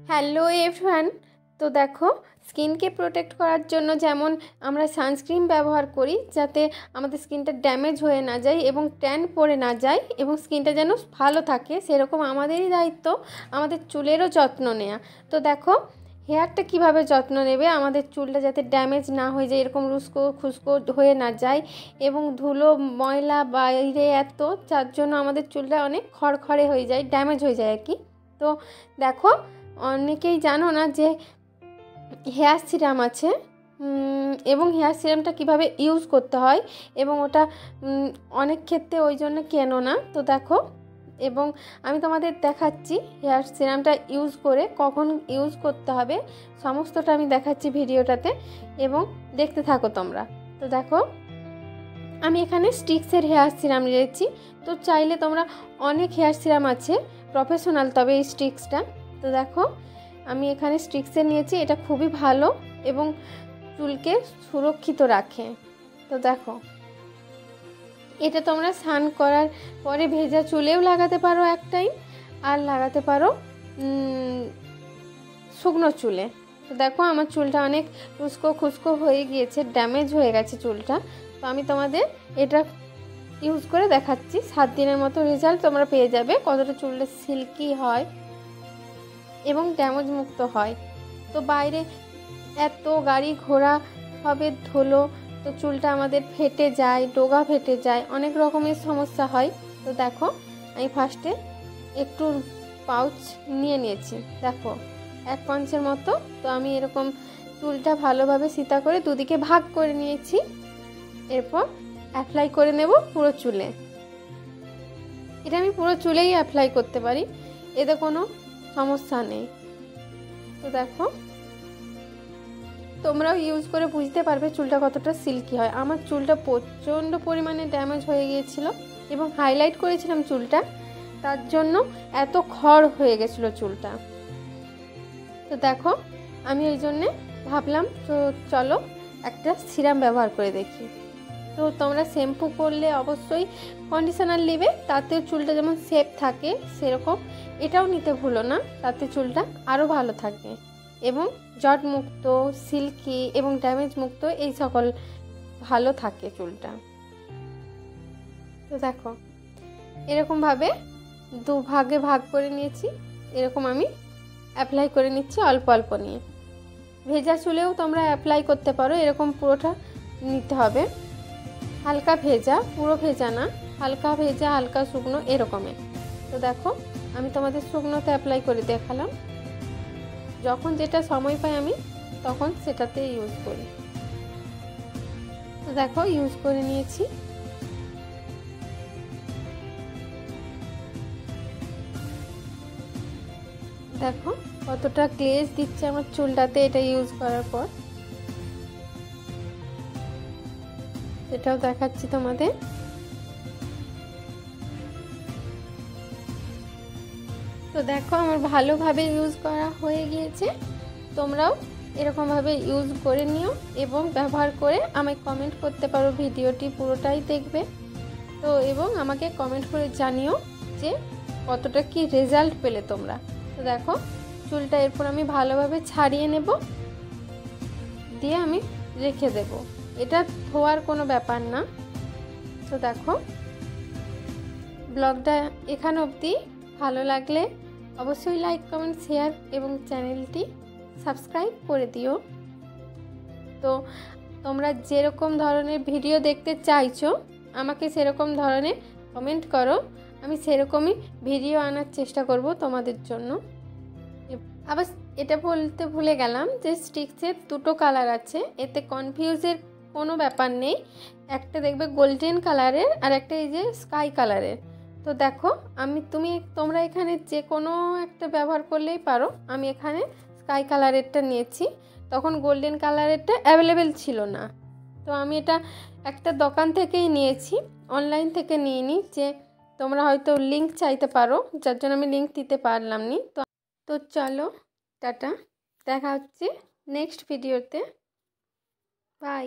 Hello everyone. তো দেখো, স্কিনকে প্রোটেক্ট করার জন্য যেমন আমরা সানস্ক্রিন ব্যবহার করি যাতে আমাদের স্কিনটা ড্যামেজ হয়ে না যায় এবং ট্যান পড়ে না যায় এবং স্কিনটা যেন ভালো থাকে, সেরকম আমাদেরই দায়িত্ব আমাদের চুলেরও যত্ন নেওয়া। তো দেখো, হেয়ারটা কিভাবে যত্ন নেবে, আমাদের চুলটা যাতে ড্যামেজ না হয়ে যায়, এরকম রুস্কো খুস্কো হয়ে না যায় এবং ধুলো ময়লা বাইরে এত, যার জন্য আমাদের চুলটা অনেক খড়খড়ে হয়ে যায়, ড্যামেজ হয়ে যায় আর কি। তো দেখো, অনেকেই জানো না যে হেয়ার সিরাম আছে এবং হেয়ার সিরামটা কিভাবে ইউজ করতে হয় এবং ওটা অনেক ক্ষেত্রে ওই জন্য কেনো না। তো দেখো, এবং আমি তোমাদের দেখাচ্ছি হেয়ার সিরামটা ইউজ করে কখন ইউজ করতে হবে, সমস্তটা আমি দেখাচ্ছি ভিডিওটাতে এবং দেখতে থাকো তোমরা। তো দেখো, আমি এখানে স্টিক্সের হেয়ার সিরাম নিয়েছি। তো চাইলে তোমরা অনেক হেয়ার সিরাম আছে প্রফেশনাল, তবে এই স্টিক্সটা, তো দেখো আমি এখানে স্টিক্সের নিয়েছি। এটা খুবই ভালো এবং চুলকে সুরক্ষিত রাখে। তো দেখো, এটা তোমরা স্নান করার পরে ভেজা চুলেও লাগাতে পারো এক টাইম, আর লাগাতে পারো শুকনো চুলে। তো দেখো, আমার চুলটা অনেক উস্কো খুস্কো হয়ে গিয়েছে, ড্যামেজ হয়ে গেছে চুলটা। তো আমি তোমাদের এটা ইউজ করে দেখাচ্ছি, 7 দিনের মতো রেজাল্ট তোমরা পেয়ে যাবে, কতটা চুলটা সিল্কি হয় এবং ড্যামেজ মুক্ত হয়। তো বাইরে এত গাড়ি ঘোড়া হবে, ধুলো, তো চুলটা আমাদের ফেটে যায়, ডোগা ফেটে যায়, অনেক রকমের সমস্যা হয়। তো দেখো, আমি ফার্স্টে একটু পাউচ নিয়ে নিয়েছি, দেখো 1 পাউচের মতো। তো আমি এরকম চুলটা ভালোভাবে সিতা করে দুদিকে ভাগ করে নিয়েছি। এরপর অ্যাপ্লাই করে নেব পুরো চুলে। এটা আমি পুরো চুলেই অ্যাপ্লাই করতে পারি, এতে কোনো সমস্যা নেই। তো দেখো, তোমরাও ইউজ করে বুঝতে পারবে চুলটা কতটা সিল্কি হয়। আমার চুলটা প্রচণ্ড পরিমাণে ড্যামেজ হয়ে গিয়েছিল এবং হাইলাইট করেছিলাম চুলটা, তার জন্য এত খড় হয়ে গেছিলো চুলটা। তো দেখো, আমি ওই জন্যে ভাবলাম তো চলো একটা সিরাম ব্যবহার করে দেখি। তো তোমরা শ্যাম্পু করলে অবশ্যই কন্ডিশনার নেবে, তাতে চুলটা যেমন সেফ থাকে সেরকম এটাও নিতে ভুলো না, তাতে চুলটা আরও ভালো থাকে এবং জট মুক্ত, সিল্কি এবং ড্যামেজ মুক্ত এই সকল ভালো থাকে চুলটা। তো দেখো, এরকমভাবে 2 ভাগে ভাগ করে নিয়েছি, এরকম আমি অ্যাপ্লাই করে নিচ্ছি অল্প অল্প নিয়ে। ভেজা চুলেও তোমরা অ্যাপ্লাই করতে পারো, এরকম পুরোটা নিতে হবে, হালকা ভেজা, পুরো ভেজা না, হালকা ভেজা হালকা শুকনো এরকমের। তো দেখো, আমি তোমাদের শুকনোতে অ্যাপ্লাই করে দেখালাম, যখন যেটা সময় পাই আমি তখন সেটাতে ইউজ করি। তো দেখো, ইউজ করে নিয়েছি। দেখো কতটা গ্লেজ দিচ্ছে আমার চুলটাতে এটা ইউজ করার পর, এটাও দেখাচ্ছি তোমাদের। তো দেখো, আমার ভালোভাবে ইউজ করা হয়ে গিয়েছে, তোমরাও এরকমভাবে ইউজ করে নিও এবং ব্যবহার করে আমায় কমেন্ট করতে পারো, ভিডিওটি পুরোটাই দেখবে। তো এবং আমাকে কমেন্ট করে জানিও যে কতটা কি রেজাল্ট পেলে তোমরা। তো দেখো, চুলটা এরপর আমি ভালোভাবে ছাড়িয়ে নেব, দিয়ে আমি রেখে দেব, এটা ধোয়ার কোনো ব্যাপার না। তো দেখো, ব্লগটা এখানে অবধি, ভালো লাগলে অবশ্যই লাইক কমেন্ট শেয়ার এবং চ্যানেলটি সাবস্ক্রাইব করে দিও। তো তোমরা যেরকম ধরনের ভিডিও দেখতে চাইছো আমাকে সেরকম ধরনের কমেন্ট করো, আমি সেরকমই ভিডিও আনার চেষ্টা করব তোমাদের জন্য। আবার এটা বলতে ভুলে গেলাম যে স্টিক্সের 2টো কালার আছে, এতে কনফিউজের কোনো ব্যাপার নেই, একটা দেখবে গোল্ডেন কালারের আর একটা এই যে স্কাই কালারের। তো দেখো, তোমরা এখানে যে কোনো একটা ব্যবহার করলেই পারো, আমি এখানে স্কাই কালারেরটা নিয়েছি, তখন গোল্ডেন কালারেরটা অ্যাভেলেবেল ছিল না। তো আমি এটা একটা দোকান থেকেই নিয়েছি, অনলাইন থেকে নিইনি, যে তোমরা হয়তো লিঙ্ক চাইতে পারো, যার জন্য আমি লিঙ্ক দিতে পারলাম নি। তো চলো, টাটা, দেখা হচ্ছে নেক্সট ভিডিওতে, বাই।